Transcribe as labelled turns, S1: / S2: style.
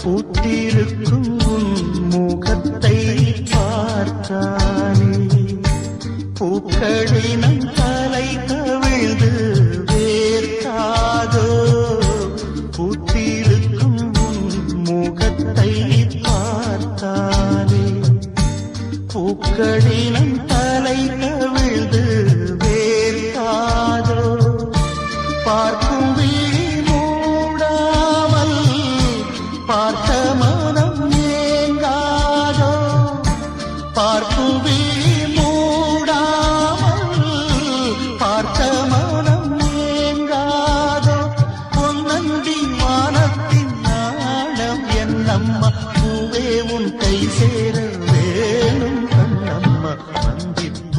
S1: பூத்திருக்கும் உன் முகத்தை பார்த்தானே பூக்களினம் தலை கவிழ்ந்து வேர்க்காதோ பூத்திருக்கும் உன் முகத்தை பார்த்தானே பூக்களினம் தலை கவிழ்து வேர்க்காதோ பார்க்கும் விழி மூடாமல் பார்த்த மனம் ஏங்காதோ பார்க்கும் விழி மூடாமல் பார்த்த மனம் ஏங்காதோ பொன்னந்தி வானத்தின் நாணம் என்னம்மா பூவே உன் கை சேர வேணும் கண்ணம்மா வந்திப்ப